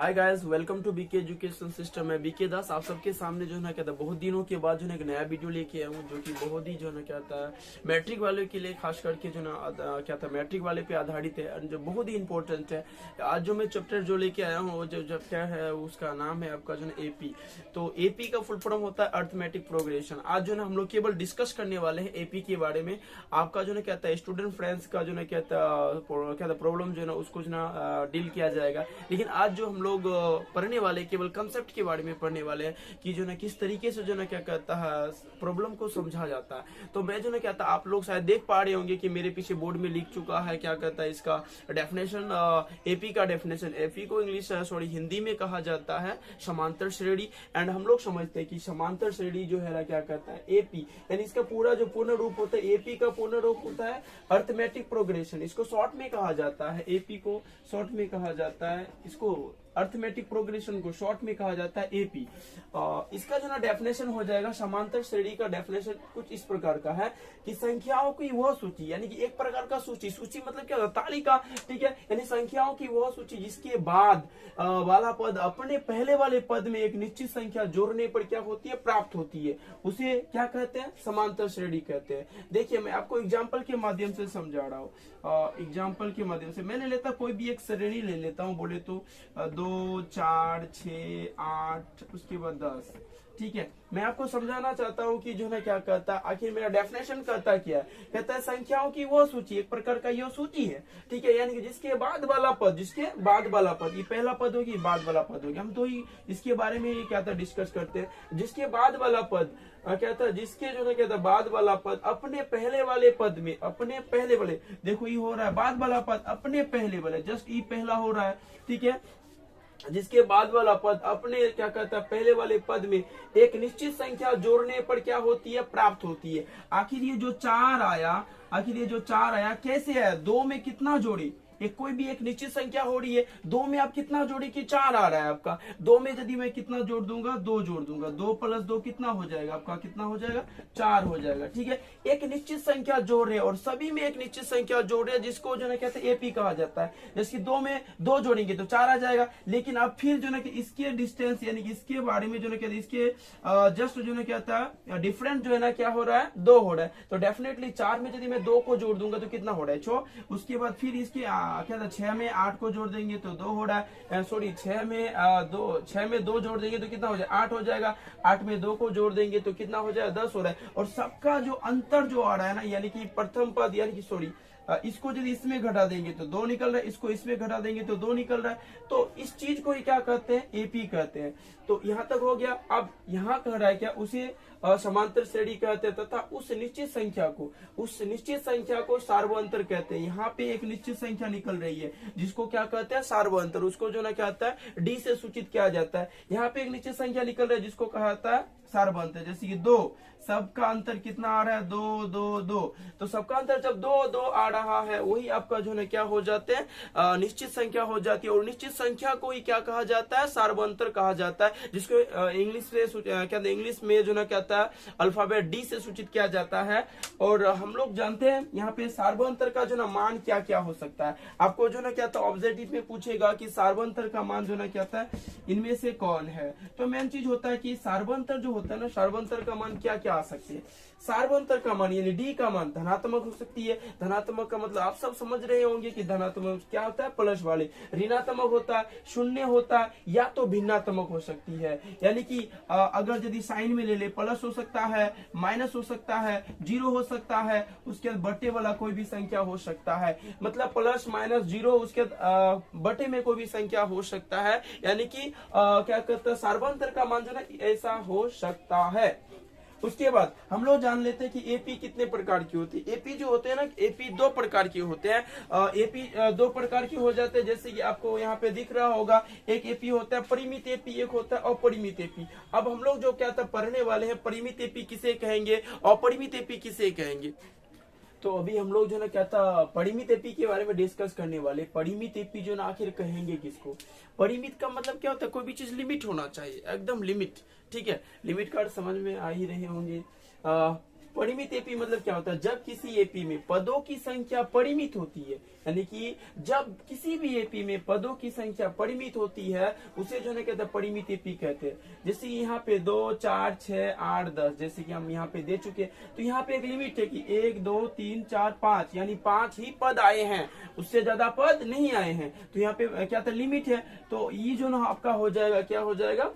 Hi guys, welcome to BK education system. है BK Das आप सबके सामने जो है ना कहता है बहुत दिनों के बाद जो है एक नया वीडियो लेके आया हूँ, जो कि बहुत ही जो है ना कहता है मैट्रिक वाले के लिए, खास करके जो ना क्या था मैट्रिक वाले पे आधारित है, जो बहुत ही इंपॉर्टेंट है। आज जो मैं चैप्टर जो लेके आया हूँ जो क्या है उसका नाम है आपका जो है एपी। तो एपी का फुल फॉर्म होता है अर्थमेटिक प्रोग्रेशन। आज जो ना हम लोग केवल डिस्कस करने वाले हैं एपी के बारे में। आपका जो ना कहता है स्टूडेंट फ्रेंड्स का जो ना कहता प्रॉब्लम जो है ना उसको जो ना डील किया जाएगा। लेकिन आज जो हम लोग पढ़ने वाले केवल कंसेप्ट के बारे में पढ़ने वाले हैं कि जो ना किस तरीके से जो ना क्या कहता है प्रॉब्लम को समझा जाता है। तो मैं जो ना कहता आप लोग शायद देख पा रहे होंगे कि मेरे पीछे बोर्ड में लिख चुका है क्या कहता है इसका डेफिनेशन। एपी का डेफिनेशन, एपी को इंग्लिश हिंदी में कहा जाता है समांतर श्रेणी। एंड हम लोग समझते हैं कि समांतर श्रेणी जो है ना क्या कहता है एपी, यानी इसका पूरा जो पूर्ण रूप होता है एपी का पूर्ण रूप होता है अर्थमेटिक प्रोग्रेशन। इसको शॉर्ट में कहा जाता है, एपी को शॉर्ट में कहा जाता है, इसको अर्थमेटिक प्रोग्रेशन को शॉर्ट में कहा जाता है एपी। इसका जो ना डेफिनेशन हो जाएगा समांतर श्रेणी का डेफिनेशन कुछ इस प्रकार का है कि संख्याओं की वह सूची, यानी कि एक प्रकार का सूची, सूची मतलब क्या होता है तालिका, ठीक है। यानी संख्याओं की वह सूची जिसके बाद वाला पद अपने पहले वाले पद में एक निश्चित संख्या जोड़ने पर क्या होती है, प्राप्त होती है, उसे क्या कहते हैं, समांतर श्रेणी कहते हैं। देखिए मैं आपको एग्जाम्पल के माध्यम से समझा रहा हूँ। एग्जाम्पल के माध्यम से मैं ले लेता कोई भी एक श्रेणी ले लेता हूँ, बोले तो 2, 4, 6, 8, उसके बाद 10, ठीक है। मैं आपको समझाना चाहता हूँ कि जो है क्या कहता है, आखिर मेरा डेफिनेशन कहता क्या है, कहता है संख्याओं की वो सूची, एक प्रकार का यह सूची है, ठीक है। यानी कि जिसके बाद वाला पद, जिसके बाद वाला पद, ये पहला पद होगी, बाद वाला पद होगी, हम तो ही इसके बारे में ही क्या था डिस्कस करते हैं। जिसके बाद वाला पद कहता है, जिसके जो है कहता है बाद वाला पद अपने पहले वाले पद में, अपने पहले वाले, देखो ये हो रहा है बाद वाला पद अपने पहले वाले, जस्ट ये पहला हो रहा है, ठीक है। जिसके बाद वाला पद अपने क्या कहता है पहले वाले पद में एक निश्चित संख्या जोड़ने पर क्या होती है, प्राप्त होती है। आखिर ये जो 4 आया, आखिर ये जो 4 आया कैसे आया, 2 में कितना जोड़ी, एक कोई भी एक निश्चित संख्या हो रही है, 2 में आप कितना जोड़ी कि 4 आ रहा है आपका। 2 में यदि मैं कितना जोड़ दूंगा, 2 जोड़ दूंगा, 2 + 2 कितना हो जाएगा आपका, कितना हो जाएगा, 4 हो जाएगा, ठीक है। एक निश्चित संख्या जोड़ रहे हैं और सभी में एक निश्चित संख्या जोड़ रहे हैं, जिसको जो है कहते हैं एपी कहा जाता है। जैसे 2 में 2 जोड़ेंगे तो 4 आ जाएगा। लेकिन अब फिर जो है कि इसके डिस्टेंस, यानी कि इसके बारे में जो है कहते इसके जस्ट जो है कहता है डिफरेंट जो है ना क्या हो रहा है, 2 हो रहा है। तो डेफिनेटली 4 में यदि मैं 2 को जोड़ दूंगा तो कितना हो रहा है, 6। उसके बाद फिर इसके क्या था 6 में 8 को जोड़ देंगे तो 2 हो रहा है, सॉरी 6 में 2 जोड़ देंगे तो कितना हो जाएगा, 8 हो जाएगा। 8 में 2 को जोड़ देंगे तो कितना हो जाएगा, 10 हो रहा है। और सबका जो अंतर जो आ रहा है ना, यानी कि प्रथम पद, यानी कि सॉरी इसको यदि इसमें घटा देंगे तो 2 निकल रहा है, इसको इसमें घटा देंगे तो 2 निकल रहा है। तो इस चीज को ही क्या कहते हैं, एपी कहते हैं। तो यहां तक हो गया। अब यहां कह रहा है क्या, उसे समांतर श्रेणी कहते हैं तथा उस निश्चित संख्या को सार्वअंतर कहते हैं। यहाँ पे एक निश्चित संख्या निकल रही है जिसको क्या कहते हैं, सार्वअंतर, उसको जो ना क्या आता है डी से सूचित किया जाता है। यहाँ पे एक निश्चित संख्या निकल रही है जिसको कहा जाता है सार्वअंतर, जैसे कि 2, सबका अंतर कितना आ रहा है, 2, 2, 2। तो सबका अंतर जब 2, 2 आ रहा है, वही आपका जो है क्या हो जाते हैं, निश्चित संख्या हो जाती है। और निश्चित संख्या को ही क्या कहा जाता है, सार्वअंतर कहा जाता है, जिसको इंग्लिश से क्या इंग्लिश में जो ना कहता है अल्फाबेट डी से सूचित किया जाता है। और हम लोग जानते हैं यहाँ पे सार्वअंतर का जो ना मान क्या क्या हो सकता है। आपको जो ना कहता है ऑब्जेक्टिव में पूछेगा कि सार्वअंतर का मान जो ना कहता है इनमें से कौन है। तो मेन चीज होता है कि सार्वअंतर जो होता है ना, सार्वअंतर का मान क्या क्या आ सकते हैं। सार्वअंतर का मान यानी डी का मान धनात्मक हो सकती है। धनात्मक का मतलब आप सब समझ रहे होंगे कि धनात्मक क्या होता है, प्लस वाले। ऋणात्मक होता है, शून्य होता है, या तो भिन्नात्मक हो सकती है, यानी कि अगर यदि साइन में ले ले, प्लस हो सकता है, माइनस हो सकता है, 0 हो सकता है, उसके बाद बटे वाला कोई भी संख्या हो सकता है। मतलब प्लस माइनस 0, उसके बटे में कोई भी संख्या हो सकता है, यानी कि क्या कहते हैं सार्वअंतर का मान जो है ऐसा हो सकता है। उसके बाद हम लोग जान लेते हैं कि एपी कितने प्रकार की होती है। एपी जो होते हैं ना, एपी 2 प्रकार के होते हैं। एपी 2 प्रकार के हो जाते हैं, जैसे कि आपको यहाँ पे दिख रहा होगा। एक एपी होता है परिमित एपी, एक होता है अपरिमित एपी। अब हम लोग जो क्या था पढ़ने वाले हैं, परिमित एपी किसे कहेंगे, अपरिमित एपी किसे कहेंगे। तो अभी हम लोग जो ना क्या था परिमित एपी के बारे में डिस्कस करने वाले। परिमित एपी जो ना आखिर कहेंगे किसको, परिमित का मतलब क्या होता है, कोई भी चीज लिमिट होना चाहिए, एकदम लिमिट, ठीक है। लिमिट का समझ में आ ही रहे होंगे। परिमित एपी मतलब क्या होता है, जब किसी एपी में पदों की संख्या परिमित होती है, यानी कि जब किसी भी एपी में पदों की संख्या परिमित होती है उसे जो है कहते हैं परिमित एपी कहते हैं। जैसे यहाँ पे 2, 4, 6, 8, 10 जैसे कि हम यहाँ पे दे चुके, तो यहाँ पे एक लिमिट है कि 1, 2, 3, 4, 5 यानी 5 ही पद आए हैं, उससे ज्यादा पद नहीं आए हैं। तो यहाँ पे क्या था, लिमिट है। तो ये जो ना आपका हो जाएगा, क्या हो जाएगा,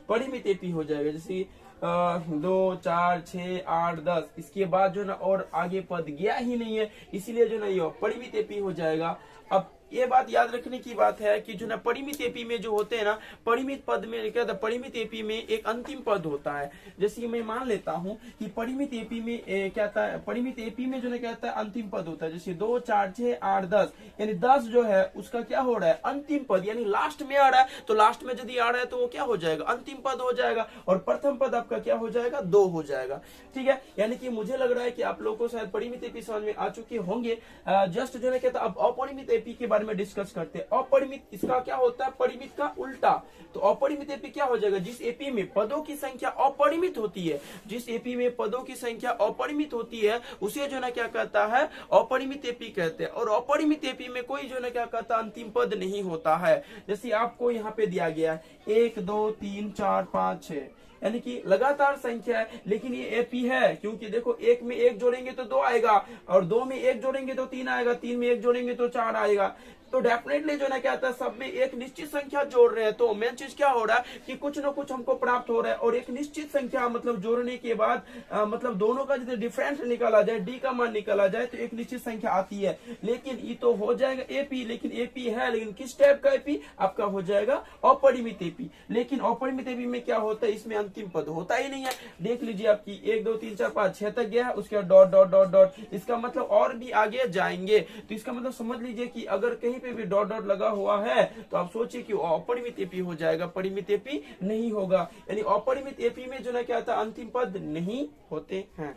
परिमित एपी हो जाएगा। जैसे 2, 4, 6, 8, 10 इसके बाद जो ना और आगे पद गया ही नहीं है, इसीलिए जो ना ये परिमित एपी हो जाएगा। अब ये बात याद रखने की बात है कि जो ना परिमित एपी में जो होते हैं ना, परिमित पद में क्या था, परिमित एपी में एक अंतिम पद होता है। जैसे मैं मान लेता हूं कि परिमित एपी में क्या था, परिमित एपी में जो ना क्या था, अंतिम पद होता है। जैसे 2, 4, 6, 8, 10 यानी 10 जो है उसका क्या हो रहा है, अंतिम पद यानी लास्ट में आ रहा है। तो लास्ट में यदि आ रहा है तो वो क्या हो जाएगा, अंतिम पद हो जाएगा, और प्रथम पद आपका क्या हो जाएगा, 2 हो जाएगा। ठीक है, यानी कि मुझे लग रहा है कि आप लोगों को शायद परिमित एपी समझ में आ चुके होंगे। जस्ट जो है कहता, अब अपरिमित एपी के बारे में डिस्कस करते हैं। अपरिमित इसका क्या होता है, परिमित का उल्टा। तो अपरिमित एपी क्या हो जाएगा, जिस एपी में पदों की संख्या अपरिमित होती है, जिस एपी में पदों की संख्या अपरिमित होती है उसे जो ना क्या कहता है, अपरिमित एपी कहते हैं। और अपरिमित एपी में कोई जो ना क्या कहता है, अंतिम पद नहीं होता है। जैसे आपको यहाँ पे दिया गया है 1, 2, 3, 4, 5, 6 यानी कि लगातार संख्या है, लेकिन ये एपी है, क्योंकि देखो 1 में 1 जोड़ेंगे तो 2 आएगा, और 2 में 1 जोड़ेंगे तो 3 आएगा, 3 में 1 जोड़ेंगे तो 4 आएगा। तो डेफिनेटली जो ना क्या आता है, सब में एक निश्चित संख्या जोड़ रहे हैं। तो मेन चीज क्या हो रहा है कि कुछ ना कुछ हमको प्राप्त हो रहा है, और एक निश्चित संख्या मतलब जोड़ने के बाद मतलब दोनों का यदि डिफरेंस निकाला जाए, डी का मान निकाला जाए, तो एक निश्चित संख्या आती है। लेकिन ये तो हो जाएगा एपी, लेकिन एपी है, लेकिन किस टाइप का एपी आपका हो जाएगा, अपरिमित एपी। लेकिन अपरिमित एपी में क्या होता है, इसमें अंतिम पद होता ही नहीं है। देख लीजिए आपकी 1, 2, 3, 4, 5, 6 तक गया है, उसके बाद डॉट डॉट डॉट डॉट, इसका मतलब और भी आगे जाएंगे। तो इसका मतलब समझ लीजिए कि अगर कहीं पे भी डॉट डॉट लगा हुआ है तो आप सोचिए कि अपरिमित एपी हो जाएगा, परिमित एपी नहीं होगा। यानी अपरिमित एपी में जो ना क्या था, अंतिम पद नहीं होते हैं।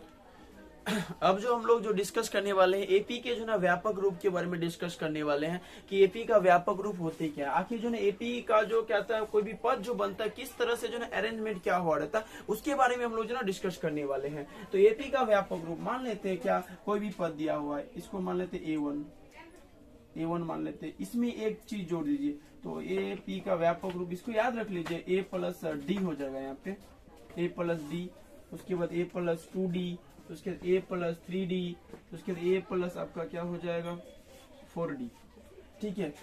अब जो हम लोग जो डिस्कस करने वाले हैं, एपी के जो ना व्यापक रूप के बारे में डिस्कस करने वाले हैं कि एपी का व्यापक रूप होते क्या है। आखिर जो ना एपी का जो क्या था, कोई भी पद जो बनता है किस तरह से जो ना अरेंजमेंट क्या हुआ रहता है, उसके बारे में हम लोग जो ना डिस्कस करने वाले हैं। तो एपी का व्यापक रूप मान लेते हैं, क्या कोई भी पद दिया हुआ है, इसको मान लेते A1 मान लेते हैं, इसमें एक चीज जोड़ दीजिए। तो ए पी का व्यापक रूप इसको याद रख लीजिए, A प्लस डी हो जाएगा यहाँ पे, A प्लस डी, उसके बाद A प्लस 2D, उसके बाद A प्लस 3D, उसके बाद A प्लस आपका क्या हो जाएगा 4D। ठीक है,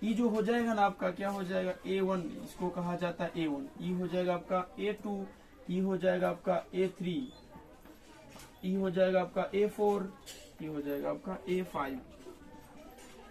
ये जो हो जाएगा ना आपका क्या हो जाएगा, A1 इसको कहा जाता है A1, ये हो जाएगा आपका A2, ये हो जाएगा आपका A3, ये हो जाएगा आपका A4, ये हो जाएगा आपका A5।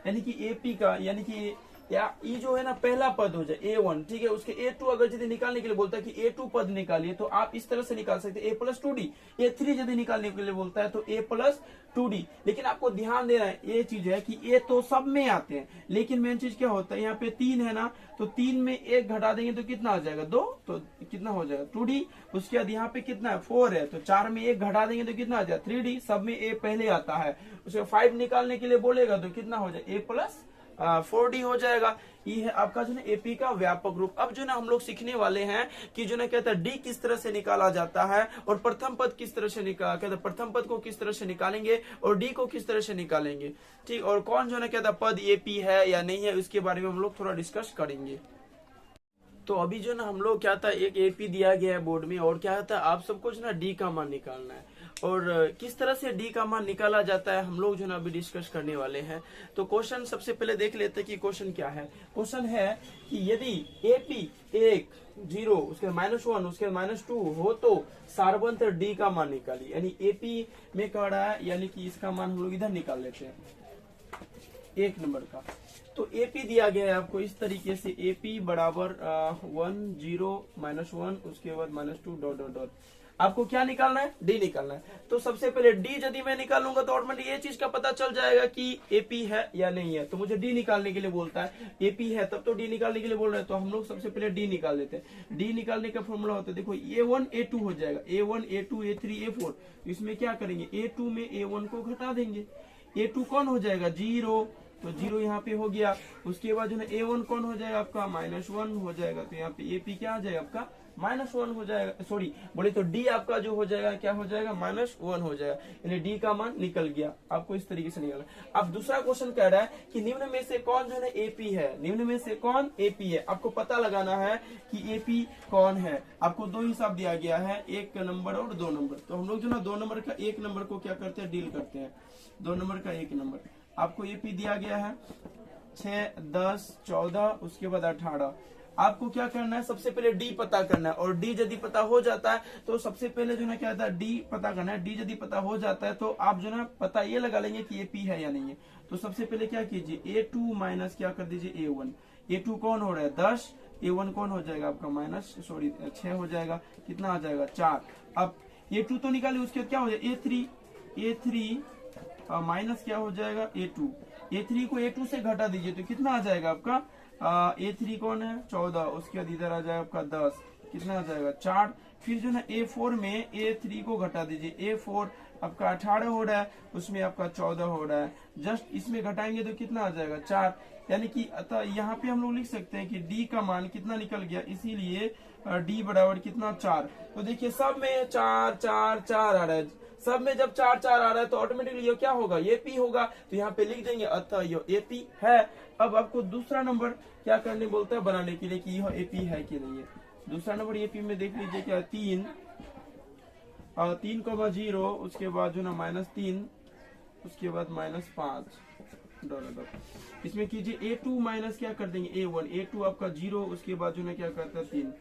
यानी कि एपी का, यानी कि या ये जो है ना पहला पद हो जाए A1, ठीक है, उसके A2 अगर यदि निकालने के लिए बोलता है कि A2 पद निकालिए, तो आप इस तरह से निकाल सकते हैं A प्लस 2D। A3 यदि निकालने के लिए बोलता है तो A प्लस 2D। लेकिन आपको ध्यान देना है, ये चीज है कि A तो सब में आते हैं, लेकिन मेन चीज क्या होता है, यहाँ पे 3 है ना, तो 3 में 1 घटा देंगे तो कितना आ जाएगा 2, तो कितना हो जाएगा 2D। उसके बाद यहाँ पे कितना है 4 है, तो 4 में 1 घटा देंगे तो कितना आ जाएगा 3D, सब में A पहले आता है। उसके 5 निकालने के लिए बोलेगा तो कितना हो जाएगा A प्लस 4D हो जाएगा। ये है आपका जो ना एपी का व्यापक रूप। अब जो ना हम लोग सीखने वाले हैं कि जो ना कहता है डी किस तरह से निकाला जाता है, और प्रथम पद किस तरह से कहता है प्रथम पद को किस तरह से निकालेंगे और डी को किस तरह से निकालेंगे। ठीक, और कौन जो ना कहता पद एपी है या नहीं है, उसके बारे में हम लोग थोड़ा डिस्कस करेंगे। तो अभी जो ना हम लोग क्या था, एक एपी दिया गया है बोर्ड में, और क्या था आप सबको जो ना डी का मान निकालना है, और किस तरह से डी का मान निकाला जाता है हम लोग जो ना अभी डिस्कस करने वाले हैं। तो क्वेश्चन सबसे पहले देख लेते हैं कि क्वेश्चन क्या है। क्वेश्चन है कि यदि एपी 1, 0, उसके -1, उसके -2 हो तो सार्वंत्र डी का मान निकालिए। यानी एपी में कह रहा है, यानी कि इसका मान हम लोग इधर निकाल लेते हैं 1 नंबर का। तो एपी दिया गया है आपको इस तरीके से, एपी बराबर 1, 0, -1, उसके बाद -2 डॉट डॉट डॉट। आपको क्या निकालना है, डी निकालना है। तो सबसे पहले डी यदि मैं निकालूंगा तो ऑटोमेटिक ये चीज का पता चल जाएगा कि एपी है या नहीं है। तो मुझे डी निकालने के लिए बोलता है, एपी है तब तो डी निकालने के लिए बोल रहे हैं, तो हम लोग सबसे पहले डी निकाल देते हैं। डी निकालने का फॉर्मूला होता है, देखो A1 A2 हो जाएगा, A1 A2 A3 A4। इसमें क्या करेंगे, A2 में A1 को घटा देंगे, A2 कौन हो जाएगा 0, तो 0 यहाँ पे हो गया। उसके बाद जो है A1 कौन हो जाएगा आपका -1 हो जाएगा, तो यहाँ पे एपी क्या आ जाएगा आपका -1 हो जाएगा, सॉरी बोले तो डी आपका जो हो जाएगा क्या हो जाएगा, -1 हो जाएगा, यानी डी का मान निकल गया। आपको इस तरीके से निकलना। अब दूसरा क्वेश्चन कह रहा है कि निम्न में से कौन जो है एपी है, निम्न में से कौन एपी है। आपको पता लगाना है कि एपी कौन है। आपको दो हिसाब दिया गया है, 1 नंबर और 2 नंबर। तो हम लोग जो ना 2 नंबर का 1 नंबर को क्या करते हैं, डील करते हैं। 2 नंबर का 1 नंबर आपको एपी दिया गया है 6, 10, 14, उसके बाद 18। आपको क्या करना है, सबसे पहले डी पता करना है, और डी यदि पता हो जाता है तो सबसे पहले जो ना क्या था, डी पता करना है। डी यदि पता हो जाता है तो आप जो ना पता ये लगा लेंगे कि ये पी है या नहीं है। तो सबसे पहले क्या कीजिए, A2 माइनस क्या कर दीजिए A1। A2 कौन हो रहा है 10, A1 कौन हो जाएगा आपका -6 हो जाएगा, कितना आ जाएगा 4। अब A2 तो निकालिए, उसके बाद क्या हो जाएगा A3 माइनस क्या हो जाएगा A2। A3 को A2 से घटा दीजिए तो कितना आ जाएगा आपका, A3 कौन है 14, उसके बाद इधर आ जाएगा आपका 10, कितना आ जाएगा 4। फिर जो है A4 में A3 को घटा दीजिए, A4 आपका 18 हो रहा है, उसमें आपका 14 हो रहा है, जस्ट इसमें घटाएंगे तो कितना आ जाएगा 4। यानी कि अतः यहाँ पे हम लोग लिख सकते हैं कि डी का मान कितना निकल गया, इसीलिए डी बराबर कितना 4। तो देखिए सब में 4 4 4 आ रहा है, सब में जब 4 4 आ रहा है तो ऑटोमेटिकली ये क्या होगा, ये पी होगा। तो यहाँ पे लिख देंगे अतः ये एपी है। अब आपको दूसरा नंबर क्या करने बोलता है बनाने के लिए कि यह एपी है कि नहीं है। दूसरा नंबर एपी में देख लीजिए क्या 3 0, उसके बाद जो ना -3, उसके बाद -5 डॉट। इसमें कीजिए A2 माइनस क्या कर देंगे A1, A2 आपका 0, उसके बाद जो ना क्या करता है 3,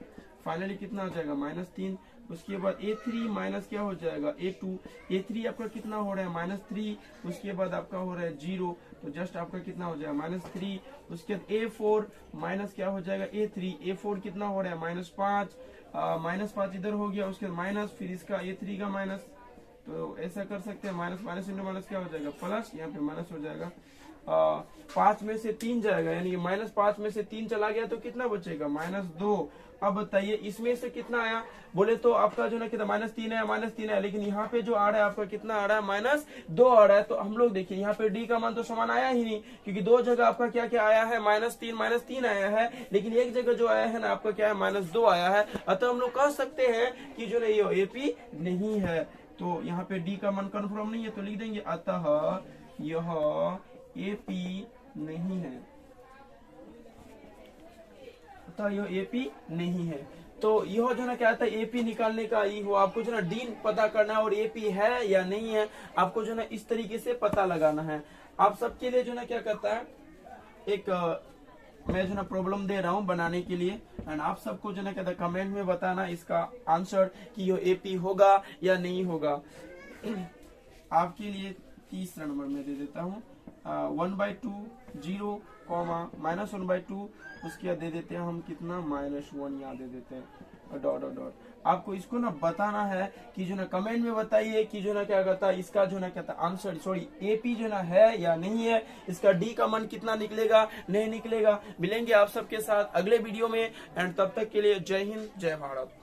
फाइनली कितना आ जाएगा -3। उसके बाद A3 माइनस क्या हो जाएगा A2, A3 आपका कितना हो रहा है -3, उसके बाद आपका हो रहा है 0, तो जस्ट आपका कितना हो जाएगा -3। उसके बाद A4 माइनस क्या हो जाएगा A3, A4 कितना हो रहा है -5, -5 इधर हो गया, उसके बाद माइनस, फिर इसका A3 का माइनस। तो ऐसा कर सकते हैं माइनस इंटू माइनस क्या हो जाएगा प्लस, यहाँ पे माइनस हो जाएगा। 5 में से 3 जाएगा, यानी कि -5 में से 3 चला गया तो कितना बचेगा -2। अब बताइए इसमें से कितना आया, बोले तो आपका जो ना कितना -3 है, -3 है, लेकिन यहाँ पे जो आ रहा है आपका कितना आ रहा है -2 आ रहा है। तो हम लोग देखिए यहाँ पे डी का मान तो समान आया ही नहीं, क्योंकि दो जगह आपका क्या क्या आया है -3 आया है, लेकिन एक जगह जो आया है ना आपका क्या है -2 आया है। अतः हम लोग कह सकते हैं कि जो ये एपी नहीं है। तो यहाँ पे डी का मान कन्फर्म नहीं है, तो लिख देंगे अतः यह एपी नहीं है, अतः यह एपी नहीं है। तो यह जो ना क्या था एपी निकालने का ही हो, आपको जो ना डी पता करना है और एपी है या नहीं है, आपको जो ना इस तरीके से पता लगाना है। आप सबके लिए जो ना क्या करता है, एक मैं जो ना प्रॉब्लम दे रहा हूं बनाने के लिए, एंड आप सबको जो ना कहता है कमेंट में बताना इसका आंसर कि ये एपी होगा या नहीं होगा। आपके लिए तीसरा नंबर मैं दे देता हूँ 1/2 0, -1/2, उसके बाद दे देते हैं हम कितना -1, यहाँ दे देते हैं डॉट डॉट डॉट। आपको इसको ना बताना है कि जो ना कमेंट में बताइए कि जो ना क्या कहता है इसका जो ना कहता है आंसर, सॉरी एपी जो ना है या नहीं है, इसका डी का मान कितना निकलेगा नहीं निकलेगा। मिलेंगे आप सबके साथ अगले वीडियो में, एंड तब तक के लिए जय हिंद जय भारत।